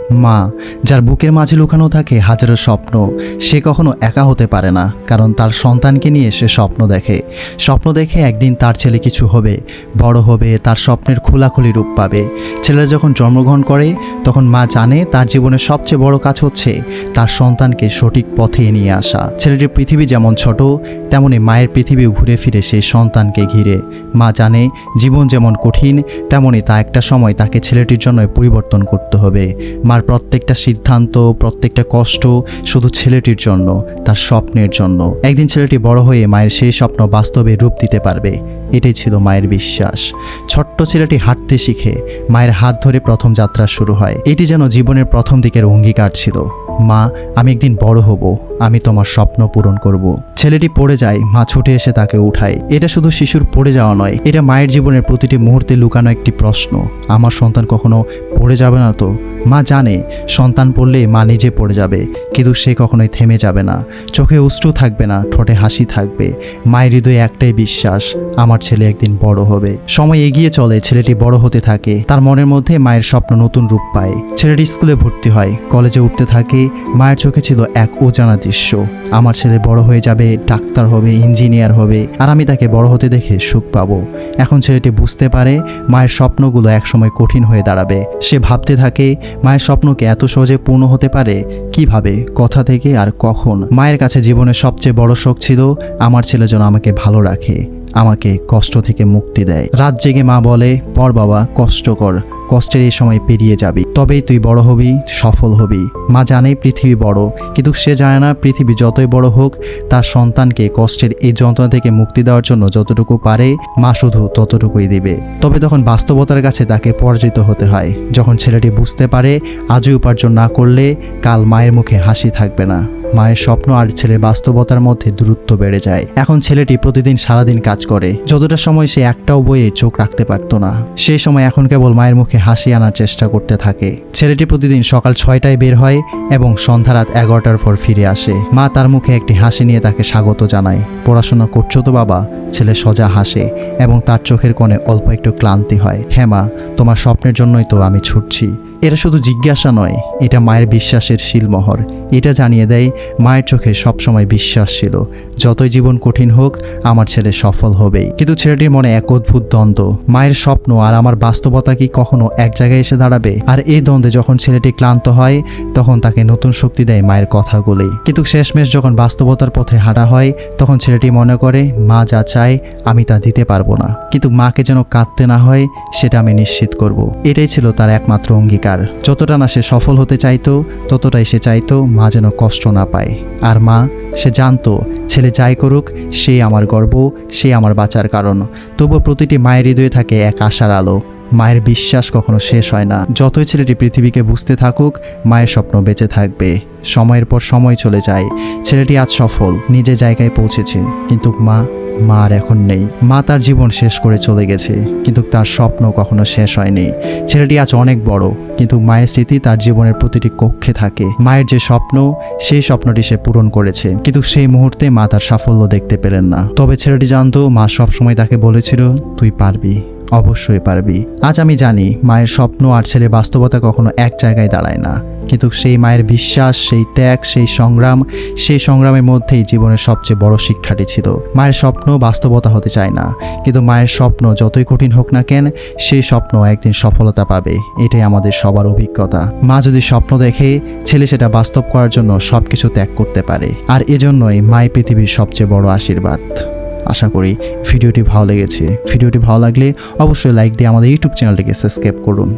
মা, যার বুকের মাঝে লুকানো থাকে হাজারো স্বপ্ন, সে কখনো একা হতে পারে না, কারণ তার সন্তানকে নিয়ে সে স্বপ্ন দেখে একদিন তার ছেলে কিছু হবে, বড় হবে, তার স্বপ্নের খোলাখুলি রূপ পাবে। ছেলেরা যখন জন্মগ্রহণ করে তখন মা জানে তার জীবনের সবচেয়ে বড় কাজ হচ্ছে তার সন্তানকে সঠিক পথে নিয়ে আসা। ছেলেটির পৃথিবী যেমন ছোট, তেমনি মায়ের পৃথিবীও ঘুরে ফিরে সেই সন্তানকে ঘিরে। মা জানে জীবন যেমন কঠিন, তেমনি তা একটা সময় তাকে ছেলেটির জন্য পরিবর্তন করতে হবে। মার প্রত্যেকটা সিদ্ধান্ত, প্রত্যেকটা কষ্ট শুধু ছেলেটির জন্য, তার স্বপ্নের জন্য। একদিন ছেলেটি বড় হয়ে মায়ের সেই স্বপ্ন বাস্তবে রূপ দিতে পারবে, এটাই ছিল মায়ের বিশ্বাস। ছোট্ট ছেলেটি হাঁটতে শিখে মায়ের হাত ধরে প্রথম যাত্রা শুরু হয়। এটি যেন জীবনের প্রথম দিকের অঙ্গীকার ছিল, মা, আমি একদিন বড় হব, আমি তোমার স্বপ্ন পূরণ করব। ছেলেটি পড়ে যায়, মা ছুটে এসে তাকে উঠায়। এটা শুধু শিশুর পড়ে যাওয়া নয়, এটা মায়ের জীবনের প্রতিটি মুহূর্তে লুকানো একটি প্রশ্ন, আমার সন্তান কখনো পড়ে যাবে না তো? মা জানে সন্তান পড়লে মা নিজে পড়ে যাবে, কিন্তু সে কখনোই থেমে যাবে না। চোখে অশ্রু থাকবে না, ঠোঁটে হাসি থাকবে। মায়ের হৃদয়ে একটাই বিশ্বাস, আমার ছেলে একদিন বড় হবে। সময় এগিয়ে চলে, ছেলেটি বড় হতে থাকে। তার মনের মধ্যে মায়ের স্বপ্ন নতুন রূপ পায়। ছেলেটি স্কুলে ভর্তি হয়, কলেজে উঠতে থাকে। মায়ের চোখে ছিল এক অজানা দৃশ্য, আমার ছেলে বড় হয়ে যাবে, ডাক্তার হবে, ইঞ্জিনিয়ার হবে, আর আমি তাকে বড় হতে দেখে সুখ পাবো। এখন ছেলেটি বুঝতে পারে মায়ের স্বপ্নগুলো একসময় কঠিন হয়ে দাঁড়াবে। সে ভাবতে থাকে মায়ের স্বপ্নকে এত সহজে পূর্ণ হতে পারে কিভাবে, কোথা থেকে আর কখন। মায়ের কাছে জীবনের সবচেয়ে বড় শখ ছিল আমার ছেলে যেন আমাকে ভালো রাখে, আমাকে কষ্ট থেকে মুক্তি দেয়। রাত জেগে মা বলে, পড় বাবা, কষ্ট কর, কষ্টের এই সময় পেরিয়ে যাবি, তবেই তুই বড় হবি, সফল হবি। মা জানে পৃথিবী বড়, কিন্তু সে জানে না পৃথিবী যতই বড় হোক, তার সন্তানকে কষ্টের এই যন্ত্রণা থেকে মুক্তি দেওয়ার জন্য যতটুকু পারে মা শুধু ততটুকুই দিবে। তবে তখন বাস্তবতার কাছে তাকে পরাজিত হতে হয়, যখন ছেলেটি বুঝতে পারে আজই উপার্জন না করলে কাল মায়ের মুখে হাসি থাকবে না। মায়ের স্বপ্ন আর ছেলের বাস্তবতার মধ্যে দূরত্ব বেড়ে যায়। এখন ছেলেটি প্রতিদিন সারাদিন কাজ করে, যতটা সময় সে একটাও বইয়ে চোখ রাখতে পারতো না, সেই সময় এখন কেবল মায়ের মুখে হাসি আনার চেষ্টা করতে থাকে। ছেলেটি প্রতিদিন সকাল 6টায় বের হয় এবং সন্ধ্যা রাত 11টার পর ফিরে আসে। মা তার মুখে একটি হাসি নিয়ে তাকে স্বাগত জানায়। পড়াশোনা করছো তো বাবা? ছেলে সোজা হাসে এবং তার চোখের কোণে অল্প একটু ক্লান্তি হয়। হ্যাঁ মা, তোমার স্বপ্নের জন্যই তো আমি ছুটছি। এটা শুধু জিজ্ঞাসা নয়, এটা মায়ের বিশ্বাসের শিলমোহর। এটা জানিয়ে দেয় মায়ের চোখে সবসময় বিশ্বাস ছিল, যতই জীবন কঠিন হোক আমার ছেলে সফল হবেই। কিন্তু ছেলেটির মনে এক অদ্ভুত দ্বন্দ্ব, মায়ের স্বপ্ন আর আমার বাস্তবতা কি কখনো এক জায়গায় এসে দাঁড়াবে? আর এই দ্বন্দ্বে যখন ছেলেটি ক্লান্ত হয় তখন তাকে নতুন শক্তি দেয় মায়ের কথাগুলোই। কিন্তু শেষমেশ যখন বাস্তবতার পথে হাঁটা হয় তখন ছেলেটি মনে করে মা যা চায় আমি তা দিতে পারবো না, কিন্তু মাকে যেন কাঁদতে না হয় সেটা আমি নিশ্চিত করব। এটাই ছিল তার একমাত্র অঙ্গীকার। যতটা না সে সফল হতে চাইতো ততটাই সে চাইতো মা যেন কষ্ট না পায়। আর মা, সে জানতো ছেলে যাই করুক সে আমার গর্ব, সে আমার বাঁচার কারণ। তবুও প্রতিটি মায়ের হৃদয়ে থাকে এক আশার আলো। মায়ের বিশ্বাস কখনো শেষ হয় না। যতই ছেলেটি পৃথিবীকে বুঝতে থাকুক মায়ের স্বপ্ন বেঁচে থাকবে। সময়ের পর সময় চলে যায়, ছেলেটি আজ সফল, নিজে জায়গায় পৌঁছেছে, কিন্তু মা আর এখন নেই। মা তার জীবন শেষ করে চলে গেছে, কিন্তু তার স্বপ্ন কখনো শেষ হয়নি। ছেলেটি আজ অনেক বড়, কিন্তু মায়ের স্মৃতি তার জীবনের প্রতিটি কক্ষে থাকে। মায়ের যে স্বপ্ন, সেই স্বপ্নটি সে পূরণ করেছে, কিন্তু সেই মুহূর্তে মা তার সাফল্য দেখতে পেলেন না। তবে ছেলেটি জানতো মা সবসময় তাকে বলেছিল, তুই পারবি, অবশ্যই পারবি। আজ আমি জানি মায়ের স্বপ্ন আর ছেলের বাস্তবতা কখনো এক জায়গায় দাঁড়ায় না, কিন্তু সেই মায়ের বিশ্বাস, সেই ত্যাগ, সেই সংগ্রামের মধ্যেই জীবনের সবচেয়ে বড় শিক্ষাটি ছিল। মায়ের স্বপ্ন বাস্তবতা হতে চায় না, কিন্তু মায়ের স্বপ্ন যতই কঠিন হোক না কেন সেই স্বপ্ন একদিন সফলতা পাবে। এটাই আমাদের সবার অভিজ্ঞতা। মা যদি স্বপ্ন দেখে, ছেলে সেটা বাস্তব করার জন্য সবকিছু ত্যাগ করতে পারে। আর এজন্যই মায়ের পৃথিবীর সবচেয়ে বড় আশীর্বাদ। আশা করি ভিডিওটি ভালো লেগেছে। ভিডিওটি ভালো লাগলে অবশ্যই লাইক দিয়ে আমাদের ইউটিউব চ্যানেলটিকে সাবস্ক্রাইব করুন।